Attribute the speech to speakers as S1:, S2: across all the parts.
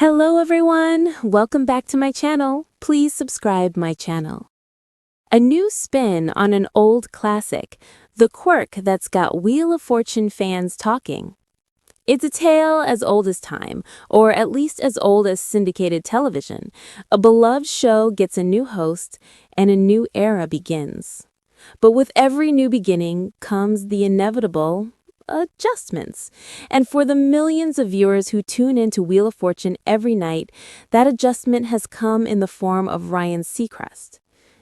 S1: Hello everyone, welcome back to my channel. Please subscribe my channel. A new spin on an old classic, the quirk that's got Wheel of Fortune fans talking. It's a tale as old as time, or at least as old as syndicated television. A beloved show gets a new host, and a new era begins. But with every new beginning comes the inevitable adjustments. And for the millions of viewers who tune into Wheel of Fortune every night, that adjustment has come in the form of Ryan Seacrest.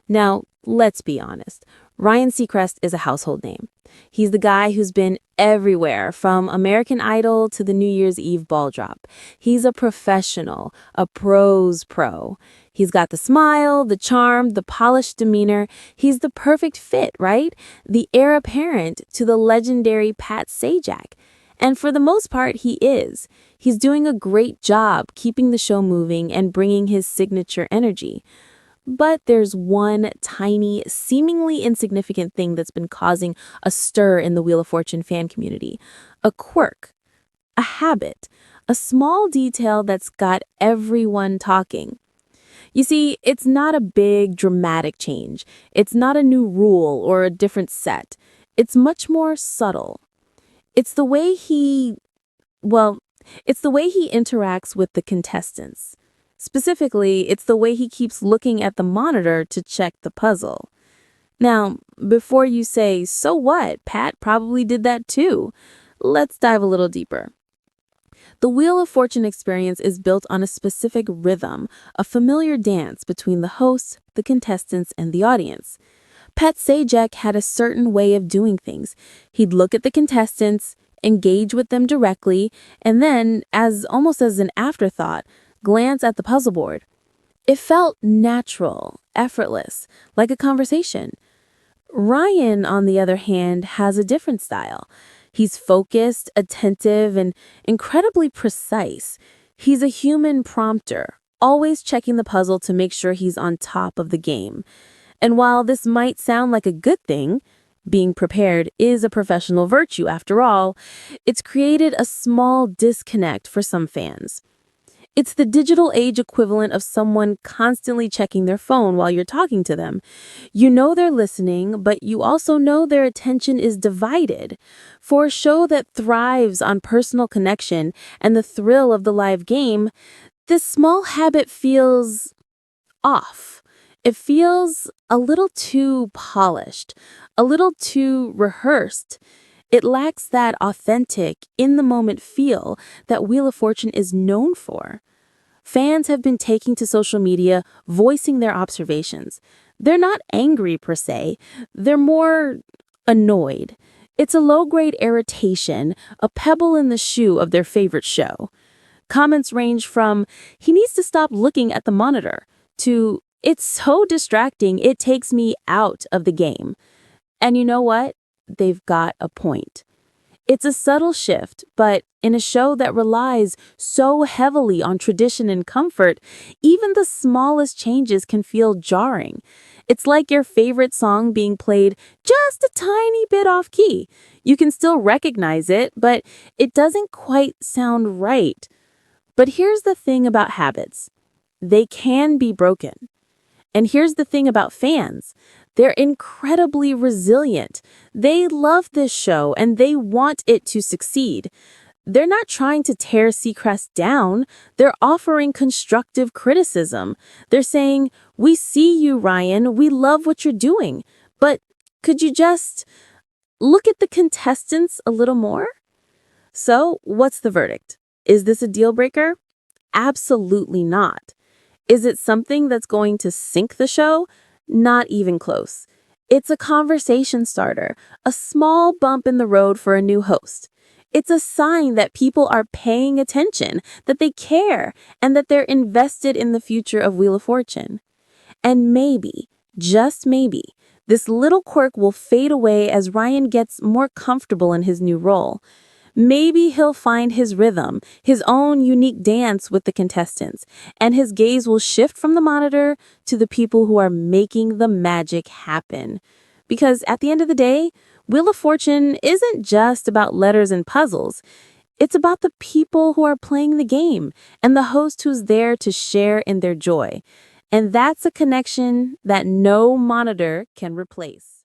S1: Now, let's be honest. Ryan Seacrest is a household name. He's the guy who's been everywhere, from American Idol to the New Year's Eve ball drop. He's a professional, a pro's pro. He's got the smile, the charm, the polished demeanor. He's the perfect fit, right? The heir apparent to the legendary Pat Sajak. And for the most part, he is. He's doing a great job keeping the show moving and bringing his signature energy. But there's one tiny, seemingly insignificant thing that's been causing a stir in the Wheel of Fortune fan community. A quirk, a habit, a small detail that's got everyone talking. You see, it's not a big, dramatic change. It's not a new rule or a different set. It's much more subtle. It's the way he interacts with the contestants. Specifically, it's the way he keeps looking at the monitor to check the puzzle. Now, before you say, so what? Pat probably did that too. Let's dive a little deeper. The Wheel of Fortune experience is built on a specific rhythm, a familiar dance between the hosts, the contestants, and the audience. Pat Sajak had a certain way of doing things. He'd look at the contestants, engage with them directly, and then, almost as an afterthought, glance at the puzzle board. It felt natural, effortless, like a conversation. Ryan, on the other hand, has a different style. He's focused, attentive, and incredibly precise. He's a human prompter, always checking the puzzle to make sure he's on top of the game. And while this might sound like a good thing, being prepared is a professional virtue after all, it's created a small disconnect for some fans. It's the digital age equivalent of someone constantly checking their phone while you're talking to them. You know they're listening, but you also know their attention is divided. For a show that thrives on personal connection and the thrill of the live game, this small habit feels off. It feels a little too polished, a little too rehearsed. It lacks that authentic, in-the-moment feel that Wheel of Fortune is known for. Fans have been taking to social media, voicing their observations. They're not angry per se, they're more annoyed. It's a low-grade irritation, a pebble in the shoe of their favorite show. Comments range from, "He needs to stop looking at the monitor," to, "It's so distracting, it takes me out of the game." And you know what? They've got a point. It's a subtle shift, but in a show that relies so heavily on tradition and comfort, even the smallest changes can feel jarring. It's like your favorite song being played just a tiny bit off key. You can still recognize it, but it doesn't quite sound right. But here's the thing about habits. They can be broken. And here's the thing about fans. They're incredibly resilient. They love this show and they want it to succeed. They're not trying to tear Seacrest down. They're offering constructive criticism. They're saying, "We see you, Ryan. We love what you're doing. But could you just look at the contestants a little more?" So, what's the verdict? Is this a deal breaker? Absolutely not. Is it something that's going to sink the show? Not even close. It's a conversation starter, a small bump in the road for a new host. It's a sign that people are paying attention, that they care, and that they're invested in the future of Wheel of Fortune. And maybe, just maybe, this little quirk will fade away as Ryan gets more comfortable in his new role. Maybe he'll find his rhythm, his own unique dance with the contestants, and his gaze will shift from the monitor to the people who are making the magic happen. Because at the end of the day, Wheel of Fortune isn't just about letters and puzzles. It's about the people who are playing the game and the host who's there to share in their joy. And that's a connection that no monitor can replace.